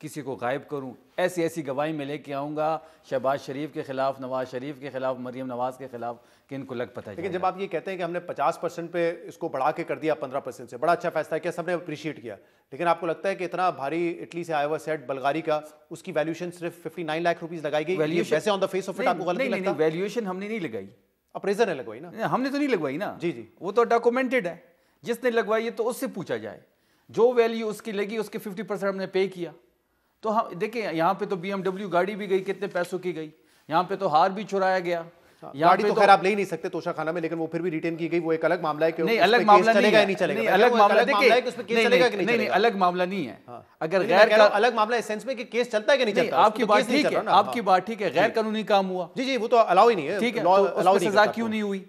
کسی کو غائب کروں، ایسی ایسی گواہی میں لے کے آؤں گا شہباز شریف کے خلاف، نواز شریف کے خلاف، مریم نواز کے خلاف، کہ ان کو لگ پتہ ہے۔ لیکن جب آپ یہ کہتے ہیں کہ ہم نے 50% پہ اس کو بڑھا کے کر دیا 15% سے، بڑا اچھا فیصلہ کیا، سب نے اپریشیٹ کیا، لیکن آپ کو لگتا ہے کہ اتنا بھاری اٹلی سے آیا ہوا سیٹ بلغاری کا، اس کی ویلیوشن صرف 59 لاکھ روپیز لگائی گئی، ویسے آن دا فیس آف اٹ آپ کو غلط نہیں لگتا؟ نہیں، ویلیوشن ہم نے نہیں لگائی، اپریزر نے لگوائی نا، ہم نے تو نہیں لگوائی نا، جی جی، وہ تو ڈاکومنٹڈ ہے، جس نے لگوائی ہے تو اس سے پوچھا جائے، جو ویلیو اس کی لگی اس کے 50% ہم نے پے کیا۔ تو ہم دیکھیں یہاں پہ تو بی ایم ڈبلیو گاڑی بھی گئی، کتنے پیسوں کی گئی، یہاں پہ تو ہار بھی چرایا گیا، گاڑی تو خیر آپ لے ہی نہیں سکتے توشہ خانہ میں، لیکن وہ پھر بھی ریٹین کی گئی، وہ ایک الگ معاملہ ہے کہ نہیں، الگ معاملہ نہیں ہے، نہیں چلے گا، الگ معاملہ ہے کہ اس میں کیس چلے گا کہ نہیں چلے گا، الگ معاملہ نہیں ہے۔ اگر غیر کا الگ معاملہ اس سینس میں کہ کیس چلتا ہے کہ نہیں چلتا، آپ کی بات ٹھیک ہے، آپ کی بات ٹھیک ہے، غیر قانونی کام ہوا، جی جی، وہ تو الاؤ ہی نہیں ہے، ٹھیک ہے، تو اس پہ سزا کیوں نہیں ہوئی؟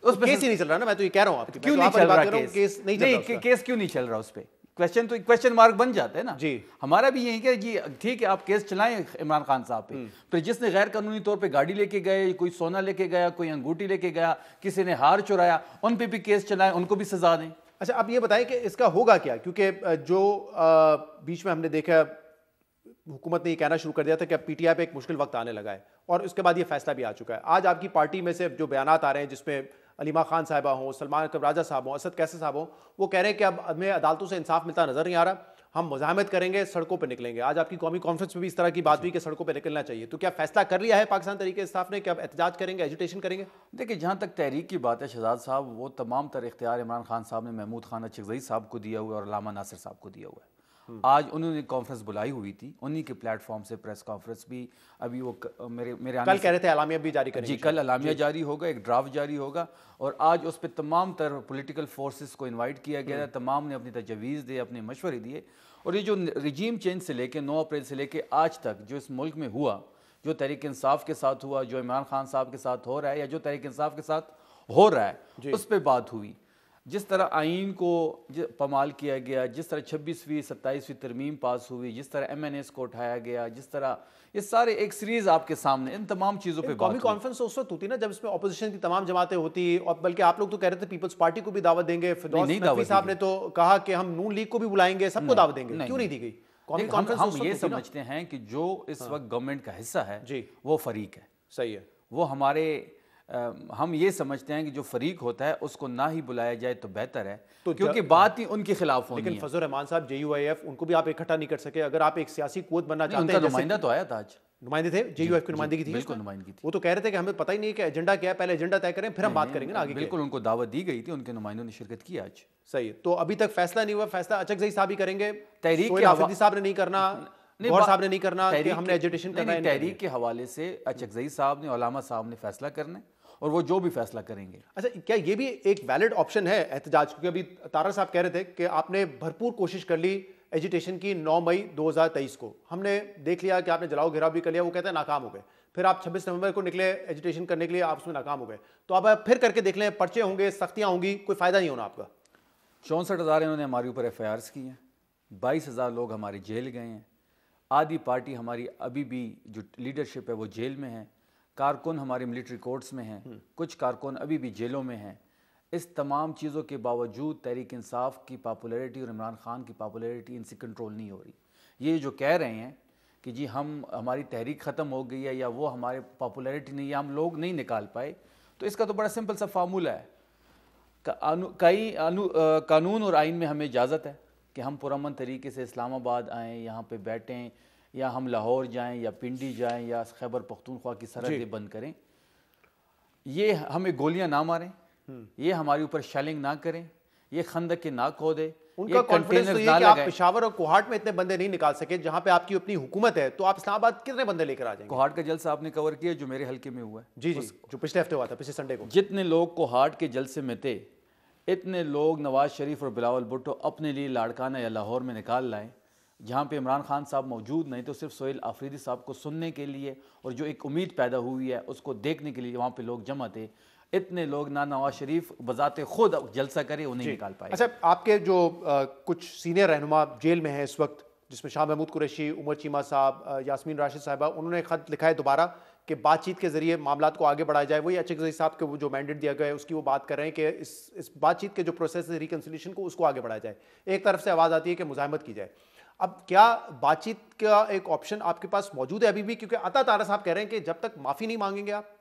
اس پہ کیس ہی نہیں چل رہا نا، میں تو یہ کہہ رہا ہوں آپ کی، کیوں نہیں چل رہا کیس نہیں چل رہا، کیس کیوں نہیں چل رہا اس پہ؟ کویسچن مارک بن جاتا ہے نا۔ جی، ہمارا بھی یہی کہ جی ٹھیک ہے آپ کیس چلائیں عمران خان صاحب پہ، پھر جس نے غیر قانونی طور پہ گاڑی لے کے گئے، کوئی سونا لے کے گیا، کوئی انگوٹھی لے کے گیا، کسی نے ہار چرایا، ان پہ بھی کیس چلائیں، ان کو بھی سزا دیں۔ اچھا اب یہ بتائیں کہ اس کا ہوگا کیا، کیونکہ جو بیچ میں ہم نے دیکھا حکومت نے یہ کہنا شروع کر دیا تھا کہ اب پی ٹی آئی پہ ایک مشکل وقت آنے لگا ہے، اور اس کے بعد یہ فیصلہ بھی آ چکا ہے۔ آج آپ کی پارٹی میں سے جو بیانات آ رہے ہیں جس میں علیمہ خان صاحبہ ہوں، سلمان اکرم راجہ صاحب ہوں، اسد کیسر صاحب ہوں، وہ کہہ رہے ہیں کہ اب ہمیں عدالتوں سے انصاف ملتا نظر نہیں آ رہا، ہم مزاحمت کریں گے، سڑکوں پہ نکلیں گے۔ آج آپ کی قومی کانفرنس میں بھی اس طرح کی بات ہوئی کہ سڑکوں پہ نکلنا چاہیے، تو کیا فیصلہ کر لیا ہے پاکستان تحریک انصاف نے کہ اب احتجاج کریں گے، ایجیٹیشن کریں گے؟ دیکھیں جہاں تک تحریک کی بات ہے شہزاد صاحب، وہ تمام تر اختیار عمران خان صاحب نے محمود خان اچکزئی صاحب کو دیا ہوا ہے اور علامہ ناصر صاحب کو دیا ہوا ہے۔ آج انہوں نے کانفرنس بلائی ہوئی تھی، انہی کے پلیٹ فارم سے پریس کانفرنس بھی ابھی وہ میرے آنے کل کہہ رہے تھے اعلامیہ بھی جاری کریں گے، جی کل اعلامیہ جاری ہوگا، ایک ڈرافٹ جاری ہوگا، اور آج اس پہ تمام تر پولیٹیکل فورسز کو انوائٹ کیا گیا ہے، تمام نے اپنی تجویز دیے، اپنے مشورے دیے، اور یہ جو رجیم چینج سے لے کے 9 اپریل سے لے کے آج تک جو اس ملک میں ہوا، جو تحریک انصاف کے ساتھ ہوا، جو عمران خان صاحب کے ساتھ ہو رہا ہے یا جو تحریک انصاف کے ساتھ ہو رہا ہے، اس پہ بات ہوئی۔ جس طرح آئین کو پامال کیا گیا، جس طرح 26ویں 27ویں ترمیم پاس ہوئی، جس طرح ایم این ایس کو اٹھایا گیا، جس طرح یہ سارے ایک سیریز آپ کے سامنے، ان تمام چیزوں پہ قومی کانفرنس اس وقت ہوتی نا جب اس میں اپوزیشن کی تمام جماعتیں ہوتی، اور بلکہ آپ لوگ تو کہہ رہے تھے پیپلز پارٹی کو بھی دعوت دیں گے، فردوس نقوی صاحب نے تو کہا کہ ہم نون لیگ کو بھی بلائیں گے، سب کو دعوت دیں گے، کیوں نہیں دی گئی قومی کانفرنس؟ ہم یہ سمجھتے ہیں کہ جو اس وقت گورنمنٹ کا حصہ ہے وہ فریق ہے، صحیح ہے، وہ ہمارے ہم یہ سمجھتے ہیں کہ جو فریق ہوتا ہے اس کو نہ ہی بلایا جائے تو بہتر ہے، کیونکہ بات ہی ان کے خلاف ہونی ہے۔ لیکن فضل الرحمان صاحب جے یو آئی ایف ان کو بھی آپ اکٹھا نہیں کر سکے، اگر آپ ایک سیاسی قوت بننا چاہتے ہیں، ان کا نمائندہ تو آیا تھا آج، نمائندے تھے جے یو ایف کی نمائندگی تھی، بالکل نمائندگی تھی، وہ تو کہہ رہے تھے کہ ہمیں پتہ ہی نہیں کہ ایجنڈا کیا ہے، پہلے ایجنڈا طے کریں پھر ہم بات کریں گے نا آگے۔ بالکل ان کو دعوت دی گئی تھی، ان کے نمائندوں نے شرکت کی آج۔ صحیح ہے، تو ابھی تک فیصلہ نہیں ہوا، فیصلہ اچکزئی صاحب ہی کریں گے، تحریک سہیل آفریدی صاحب نے نہیں کرنا، گوہر صاحب نے نہیں کرنا کہ ہم نے ایجیٹیشن کرنا ہے؟ تحریک کے حوالے سے اچکزئی صاحب نے، علامہ صاحب نے فیصلہ کرنا ہے، اور وہ جو بھی فیصلہ کریں گے۔ اچھا کیا یہ بھی ایک ویلڈ آپشن ہے احتجاج؟ کیونکہ ابھی طارق صاحب کہہ رہے تھے کہ آپ نے بھرپور کوشش کر لی ایجیٹیشن کی 9 مئی 2023 کو، ہم نے دیکھ لیا کہ آپ نے جلاؤ گھیراؤ بھی کر لیا، وہ کہتے ہیں ناکام ہو گئے، پھر آپ 26 نومبر کو نکلے ایجیٹیشن کرنے کے لیے، آپ اس میں ناکام ہو گئے، تو اب آپ پھر کر کے دیکھ لیں، پرچے ہوں گے، سختیاں ہوں گی، کوئی فائدہ نہیں ہونا آپ کا۔ 64,000 انہوں نے ہمارے اوپر ایف آئی آرز کی ہیں، 22,000 لوگ ہمارے جیل گئے ہیں، آدھی پارٹی ہماری ابھی بھی جو لیڈرشپ ہے وہ جیل میں ہے، کارکن ہمارے ملٹری کورٹس میں ہیں، کچھ کارکن ابھی بھی جیلوں میں ہیں۔ اس تمام چیزوں کے باوجود تحریک انصاف کی پاپولیرٹی اور عمران خان کی پاپولیرٹی ان سے کنٹرول نہیں ہو رہی۔ یہ جو کہہ رہے ہیں کہ جی ہماری تحریک ختم ہو گئی ہے یا وہ ہمارے پاپولیرٹی نہیں، یا ہم لوگ نہیں نکال پائے، تو اس کا تو بڑا سمپل سا فارمولہ ہے، قانون اور آئین میں ہمیں اجازت ہے کہ ہم پرامن طریقے سے اسلام آباد آئیں، یہاں پہ بیٹھیں، یا ہم لاہور جائیں یا پنڈی جائیں یا خیبر پختونخوا کی سرحدیں بند کریں، یہ ہمیں گولیاں نہ ماریں، یہ ہمارے اوپر شیلنگ نہ کریں، یہ خندق کے نہ کھودیں۔ ان کا کانفیڈنس تو یہ کہ آپ پشاور اور کوہاٹ میں اتنے بندے نہیں نکال سکے جہاں پہ آپ کی اپنی حکومت ہے، تو آپ اسلام آباد کتنے بندے لے کر آ جائیں گے؟ کوہاٹ کا جلسہ آپ نے کور کیا جو میرے حلقے میں ہوا ہے، جی جی، جو پچھلے ہفتے ہوا تھا، پچھلے سنڈے کو، جتنے لوگ کوہاٹ کے جلسے میں تھے اتنے لوگ نواز شریف اور بلاول بھٹو اپنے لیے لاڑکانہ یا لاہور میں نکال لائیں، جہاں پہ عمران خان صاحب موجود نہیں تو صرف سہیل آفریدی صاحب کو سننے کے لیے اور جو ایک امید پیدا ہوئی ہے اس کو دیکھنے کے لیے وہاں پہ لوگ جمع تھے۔ اتنے لوگ نہ نواز شریف بذات خود جلسہ کرے وہ نہیں نکال پائے۔ اچھا آپ کے جو کچھ سینئر رہنما جیل میں ہیں اس وقت، جس میں شاہ محمود قریشی، عمر چیمہ صاحب، یاسمین راشد صاحبہ، انہوں نے خط لکھا ہے دوبارہ کہ بات چیت کے ذریعے معاملات کو آگے بڑھایا جائے، وہی اچکزئی صاحب کے وہ جو مینڈیٹ دیا گیا ہے اس کی وہ بات کر رہے ہیں کہ اس بات چیت کے جو پروسیس ہے ریکنسیلیشن کو، اس کو آگے بڑھایا جائے۔ ایک طرف سے آواز آتی ہے کہ مزاحمت کی جائے۔ اب کیا بات چیت کا ایک آپشن آپ کے پاس موجود ہے ابھی بھی؟ کیونکہ عطا طاہرہ صاحب کہہ رہے ہیں کہ جب تک معافی نہیں مانگیں گے آپ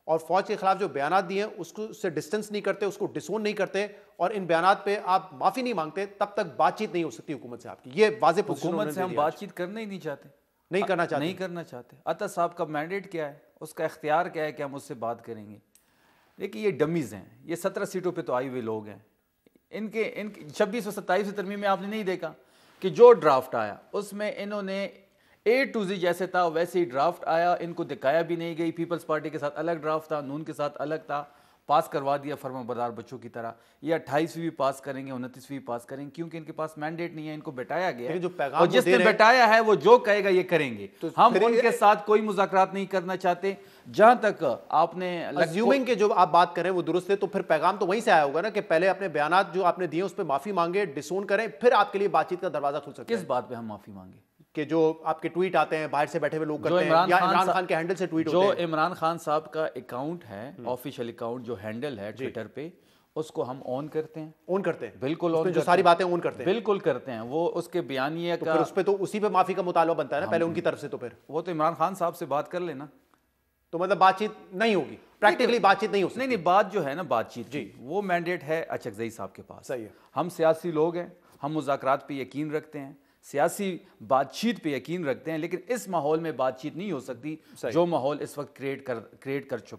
اور فوج کے خلاف جو بیانات دیے ہیں اس کو سے ڈسٹنس نہیں کرتے، اس کو ڈسون نہیں کرتے اور ان بیانات پہ آپ معافی نہیں مانگتے، تب تک بات چیت نہیں ہو سکتی حکومت سے آپ کی. یہ واضح پوزیشن حکومت سے ہم بات چیت کرنا ہی نہیں چاہتے، نہیں کرنا چاہتے. نہیں کرنا چاہتے. عطا صاحب کا مینڈیٹ کیا ہے، اس کا اختیار کیا ہے کہ ہم اس سے بات کریں گے؟ دیکھیے یہ ڈمیز ہیں، یہ 17 سیٹوں پہ تو آئے ہوئے لوگ ہیں. ان کے 26 اور 27 ترمیم میں آپ نے نہیں دیکھا کہ جو ڈرافٹ آیا اس میں انہوں نے اے ٹو زی جیسے تھا ویسے ہی ڈرافٹ آیا، ان کو دکھایا بھی نہیں گئی. پیپلز پارٹی کے ساتھ الگ ڈرافٹ تھا، نون کے ساتھ الگ تھا، پاس کروا دیا فرما بردار بچوں کی طرح. یہ 28ویں بھی پاس کریں گے، 29ویں بھی پاس کریں گے، کیونکہ ان کے پاس مینڈیٹ نہیں ہے. ان کو بٹایا گیا ہے اور جس نے بٹایا ہے وہ جو کہے گا یہ کریں گے. ہم ان کے ساتھ کوئی مذاکرات نہیں کرنا چاہتے. جہاں تک آپ نے اسیومنگ کہ جو آپ بات کریں وہ درست ہے، تو پھر پیغام تو وہیں سے آیا ہوگا نا کہ پہلے اپنے بیانات جو آپ نے دیے اس پہ معافی مانگے، ڈسون کریں، پھر آپ کے لیے بات چیت کا دروازہ کھل سکتا ہے. کس بات پہ ہم معافی مانگے؟ کہ جو آپ کے ٹویٹ آتے ہیں باہر سے بیٹھے ہوئے لوگ کرتے ہیں یا عمران خان کے ہینڈل سے ٹویٹ ہوتے ہیں. جو عمران خان صاحب کا اکاؤنٹ ہے، آفیشیل اکاؤنٹ جو ہینڈل ہے ٹویٹر پہ، اس کو ہم آن کرتے ہیں. اون کرتے ہیں بالکل، جو ساری باتیں اون کرتے ہیں بالکل کرتے ہیں. وہ اس کے بیانیے کا پھر اس پہ تو اسی پہ معافی کا مطالبہ بنتا ہے نا پہلے ان کی طرف سے. تو پھر وہ تو عمران خان صاحب سے بات کر لینا. تو مطلب بات چیت نہیں ہوگی، پریکٹیکلی بات چیت نہیں ہو سکتی. نہیں، بات جو ہے نا بات چیت کی، وہ مینڈیٹ ہے اچکزئی صاحب کے پاس. صحیح ہے. ہم سیاسی لوگ ہیں، ہم مذاکرات پہ یقین رکھتے ہیں، سیاسی بات چیت پہ یقین رکھتے ہیں، لیکن اس ماحول میں بات چیت نہیں ہو سکتی جو ماحول اس وقت کریٹ کر چکے ہیں.